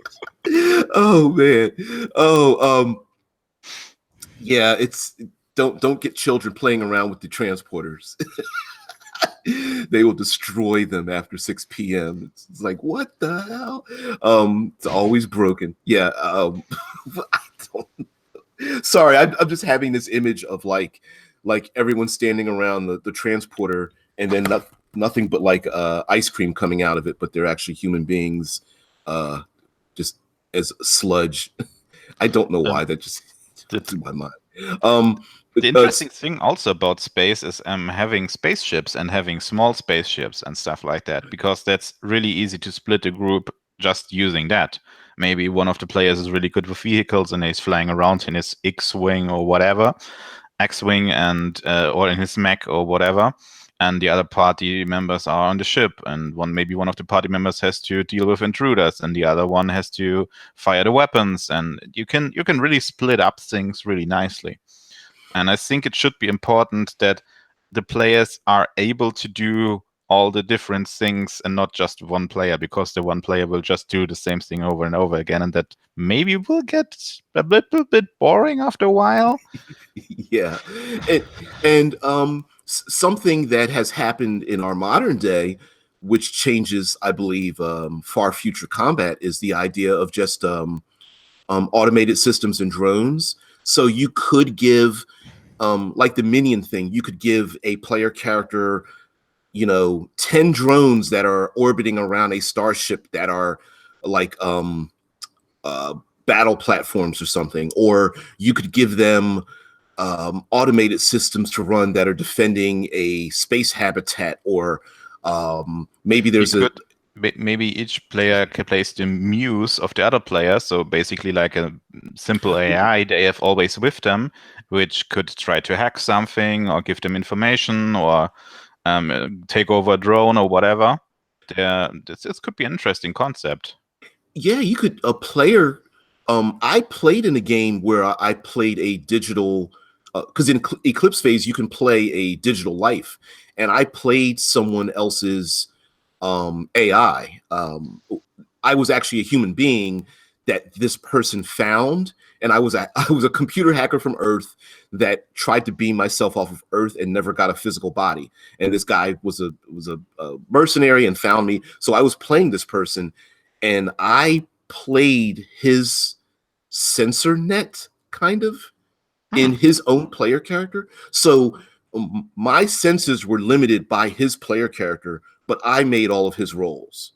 Oh man. Yeah, it's don't get children playing around with the transporters. They will destroy them after 6 p.m. It's like, what the hell? It's always broken. Yeah. I don't know. Sorry, I'm just having this image of like everyone standing around the transporter, and then nothing but like ice cream coming out of it, but they're actually human beings, just as sludge. I don't know why that just to my mind. The interesting thing also about space is having spaceships and having small spaceships and stuff like that, because that's really easy to split a group just using that. Maybe one of the players is really good with vehicles and he's flying around in his X-wing or whatever, X-wing, and or in his mech or whatever, and the other party members are on the ship, and maybe one of the party members has to deal with intruders, and the other one has to fire the weapons, and you can really split up things really nicely. And I think it should be important that the players are able to do all the different things and not just one player, because the one player will just do the same thing over and over again, and that maybe will get a little bit boring after a while. Yeah. And something that has happened in our modern day, which changes, I believe, far future combat, is the idea of just automated systems and drones. So you could give, like the minion thing, you could give a player character, 10 drones that are orbiting around a starship that are like battle platforms or something, or you could give them automated systems to run that are defending a space habitat, or maybe there's maybe each player can place the muse of the other player, so basically like a simple AI they have always with them, which could try to hack something or give them information or take over a drone or whatever. This could be an interesting concept. Yeah, you could a player. I played in a game where I played a digital, because in Eclipse Phase you can play a digital life, and I played someone else's AI. I was actually a human being that this person found, and I was a computer hacker from Earth that tried to beam myself off of Earth and never got a physical body. And this guy was a mercenary and found me, so I was playing this person, and I played his sensor net kind of in his own player character. So my senses were limited by his player character, but I made all of his rolls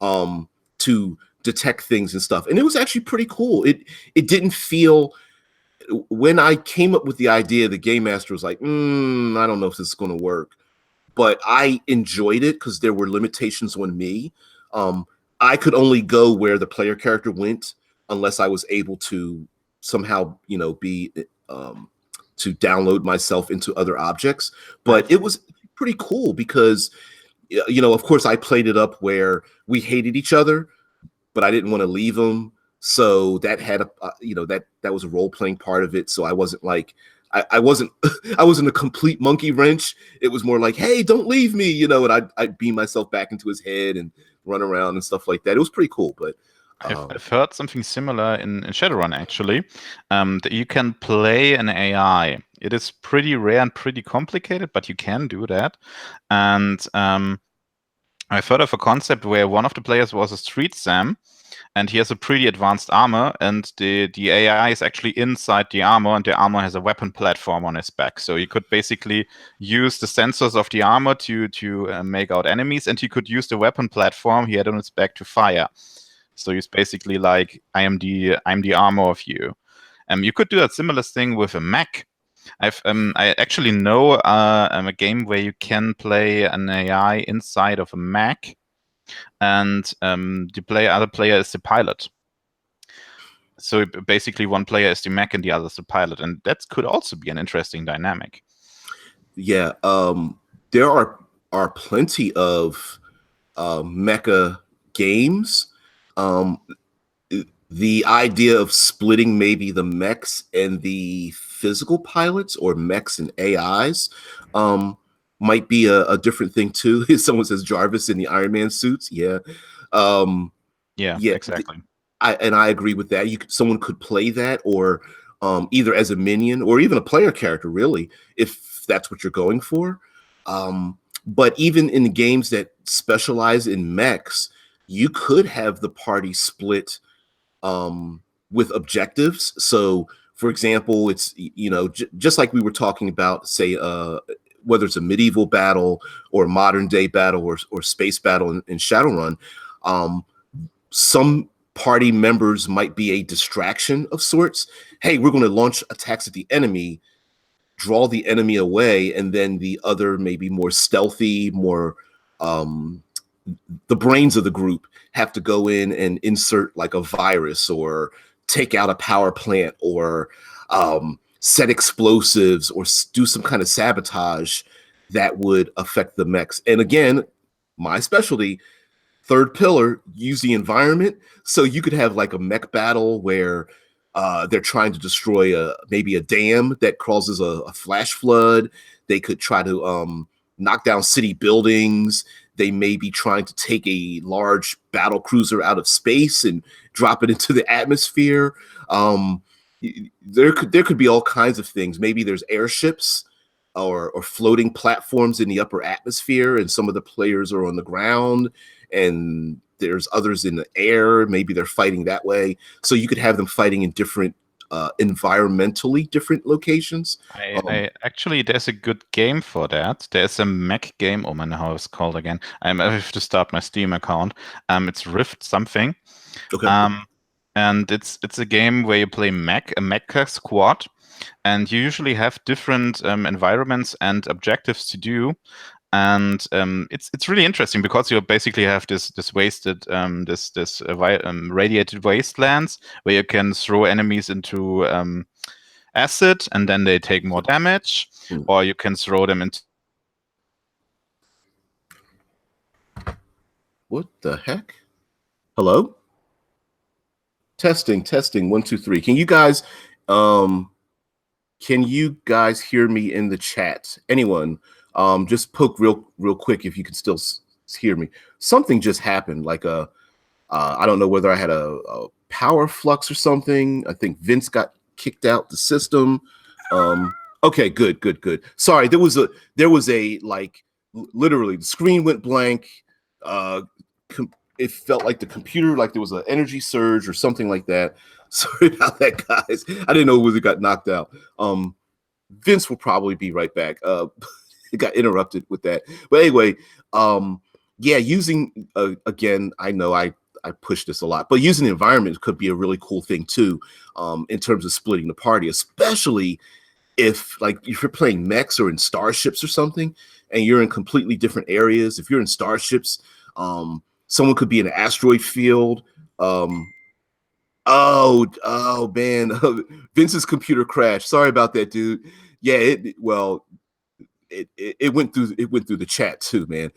to detect things and stuff. And it was actually pretty cool. It didn't feel, when I came up with the idea, the game master was like, I don't know if this is going to work. But I enjoyed it because there were limitations on me. I could only go where the player character went unless I was able to somehow, be to download myself into other objects. But it was pretty cool because, of course, I played it up where we hated each other, but I didn't want to leave him. So that had that was a role playing part of it. So I wasn't like, I wasn't a complete monkey wrench. It was more like, hey, don't leave me, and I'd beam myself back into his head and run around and stuff like that. It was pretty cool. But I've heard something similar in Shadowrun, actually, that you can play an AI It is pretty rare and pretty complicated, but you can do that. And I've heard of a concept where one of the players was a street Sam, and he has a pretty advanced armor, and the AI is actually inside the armor, and the armor has a weapon platform on his back. So you could basically use the sensors of the armor to make out enemies, and he could use the weapon platform he had on his back to fire. So he's basically like, I'm the armor of you. You could do a similar thing with a mech. I actually know a game where you can play an AI inside of a mech, and the other player is the pilot. So basically, one player is the mech and the other is the pilot, and that could also be an interesting dynamic. Yeah, there are plenty of mecha games. The idea of splitting maybe the mechs and the physical pilots, or mechs and AIs, might be a different thing too. Someone says Jarvis in the Iron Man suits. Yeah. Yeah, exactly. I agree with that. Someone could play that, or either as a minion or even a player character, really, if that's what you're going for. But even in games that specialize in mechs, you could have the party split with objectives. So, for example, it's just like we were talking about, say, whether it's a medieval battle or a modern day battle or space battle in Shadowrun, some party members might be a distraction of sorts. Hey, we're going to launch attacks at the enemy, draw the enemy away, and then the other, maybe more stealthy, more the brains of the group, have to go in and insert like a virus, or take out a power plant, or set explosives, or do some kind of sabotage that would affect the mechs. And again, my specialty, third pillar, use the environment. So you could have like a mech battle where they're trying to destroy maybe a dam that causes a flash flood. They could try to knock down city buildings. They may be trying to take a large battle cruiser out of space and drop it into the atmosphere. There could be all kinds of things. Maybe there's airships or floating platforms in the upper atmosphere, and some of the players are on the ground, and there's others in the air. Maybe they're fighting that way. So you could have them fighting in different environmentally different locations. I actually, there's a good game for that. There's a mech game. Oh man, how it's called again? I have to start my Steam account. It's Rift something. Okay. And it's a game where you play a mecha squad, and you usually have different environments and objectives to do. And it's really interesting because you basically have this wasted radiated wastelands where you can throw enemies into acid, and then they take more damage, or you can throw them into. What the heck? Hello? Testing 1 2 3. Can you guys hear me in the chat? Anyone? Just poke real quick if you can still hear me. Something just happened, like I don't know whether I had a power flux or something. I think Vince got kicked out the system. Okay, good. Sorry, there was a like, literally the screen went blank. It felt like the computer, like there was an energy surge or something like that. Sorry about that, guys. I didn't know whether it got knocked out. Vince will probably be right back. It got interrupted with that. But anyway, yeah, using again, I know I push this a lot, but using the environment could be a really cool thing too, in terms of splitting the party, especially if you're playing mechs or in starships or something, and you're in completely different areas. If you're in starships, someone could be in an asteroid field. Oh man, Vince's computer crashed. Sorry about that, dude. Yeah, it went through the chat too, man.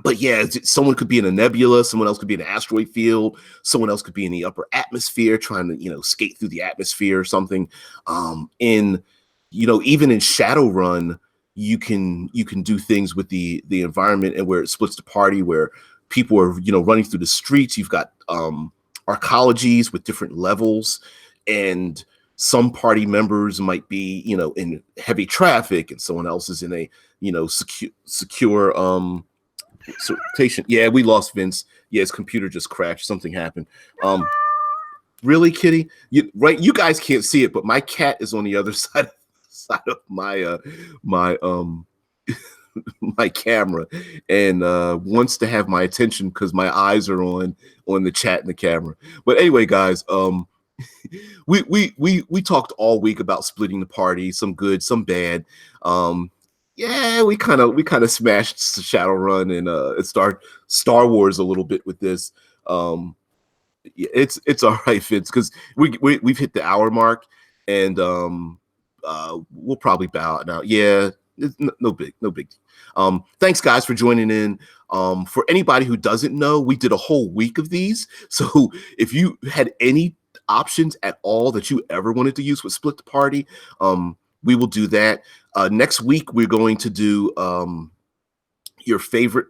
But yeah, someone could be in a nebula, someone else could be in an asteroid field, someone else could be in the upper atmosphere trying to, skate through the atmosphere or something. Even in Shadowrun, you can do things with the environment, and where it splits the party, where people are, running through the streets. You've got arcologies with different levels, and some party members might be, in heavy traffic, and someone else is in a, secure sortation. Yeah, we lost Vince. Yeah, his computer just crashed. Something happened. Really, Kitty? You guys can't see it, but my cat is on the other side of my my camera, and wants to have my attention because my eyes are on the chat and the camera. But anyway, guys, we talked all week about splitting the party, some good, some bad. Yeah, we kind of smashed Shadowrun and Star Wars a little bit with this. Yeah, it's all right, Vince, because we've hit the hour mark, and we'll probably bow out now. Yeah, it's no big. Thanks, guys, for joining in. For anybody who doesn't know, we did a whole week of these. So if you had any options at all that you ever wanted to use with Split the Party, we will do that. Next week, we're going to do your favorite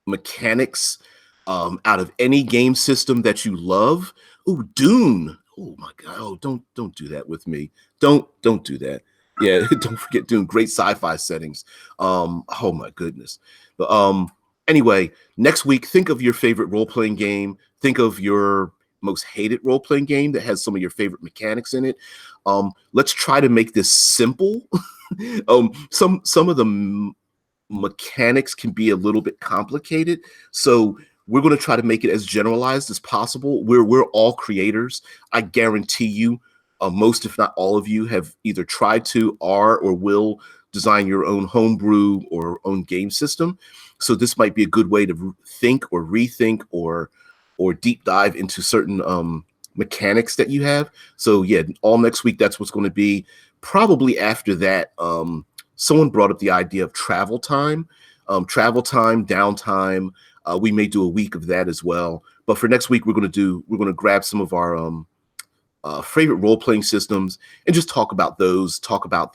mechanics out of any game system that you love. Oh, Dune. Oh my God. Oh, don't do that with me. Don't do that. Yeah, don't forget Dune. Great sci-fi settings. Oh my goodness. But anyway, next week, think of your favorite role-playing game. Think of your most hated role-playing game that has some of your favorite mechanics in it. Let's try to make this simple. Some of the mechanics can be a little bit complicated, so we're going to try to make it as generalized as possible. We're all creators. I guarantee you, most, if not all of you, have either tried to, are, or will design your own homebrew or own game system. So this might be a good way to think or rethink or deep dive into certain mechanics that you have. So yeah, all next week, that's what's going to be. Probably after that, someone brought up the idea of travel time, downtime. We may do a week of that as well. But for next week, we're going to grab some of our favorite role-playing systems and just talk about those. Talk about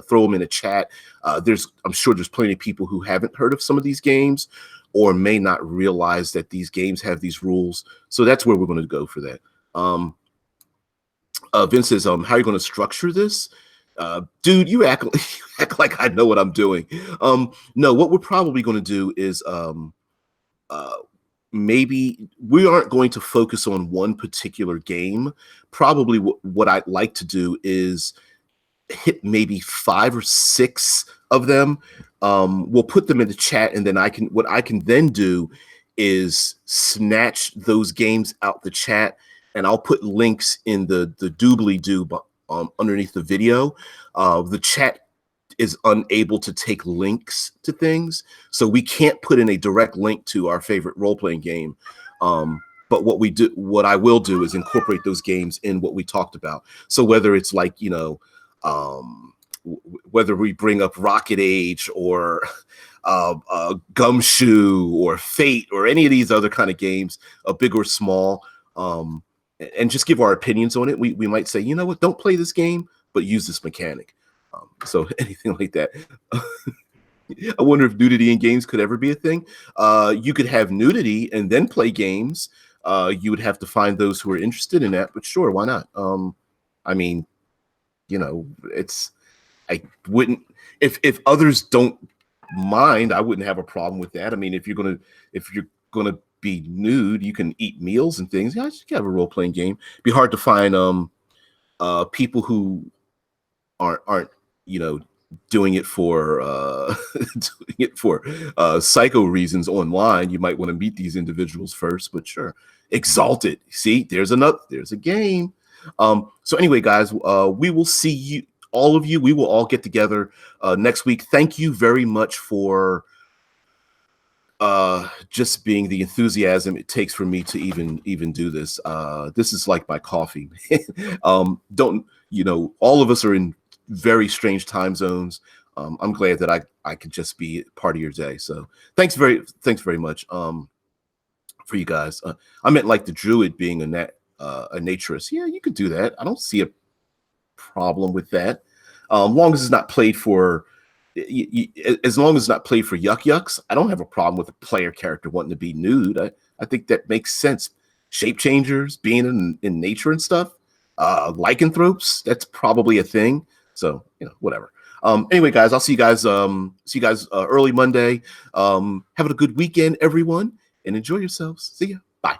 throw them in a chat. I'm sure there's plenty of people who haven't heard of some of these games or may not realize that these games have these rules. So that's where we're going to go for that. Vince says, how are you going to structure this? Dude, you act like I know what I'm doing. No, what we're probably going to do is maybe we aren't going to focus on one particular game. Probably what I'd like to do is hit maybe 5 or 6 of them. We'll put them in the chat, and then what I can then do is snatch those games out the chat, and I'll put links in the doobly-doo underneath the video. The chat is unable to take links to things, so we can't put in a direct link to our favorite role-playing game. But what I will do is incorporate those games in what we talked about. So whether it's like, whether we bring up Rocket Age or Gumshoe or Fate or any of these other kind of games, big or small, and just give our opinions on it. We might say, you know what, don't play this game, but use this mechanic. So anything like that. I wonder if nudity in games could ever be a thing. You could have nudity and then play games. You would have to find those who are interested in that, but sure, why not? I mean, I wouldn't, if others don't mind, I wouldn't have a problem with that. I mean, if you're gonna be nude, you can eat meals and things. Yeah, you can have a role-playing game. It'd be hard to find people who aren't doing it for psycho reasons online. You might want to meet these individuals first, but sure. Exalted. See, there's a game. So anyway, guys, we will see you, all of you. We will all get together next week. Thank you very much for just being the enthusiasm it takes for me to even do this. This is like my coffee. All of us are in very strange time zones. I'm glad that I could just be part of your day. So thanks very much for you guys. I meant like the druid being a naturist. Yeah, you could do that. I don't see a problem with that. Long as it's not played for as long as it's not played for yucks, I don't have a problem with a player character wanting to be nude. I think that makes sense. Shape changers, being in nature and stuff. lycanthropes. That's probably a thing. So, whatever. Anyway, guys, I'll see you guys early Monday. Having a good weekend, everyone, and enjoy yourselves. See ya. Bye.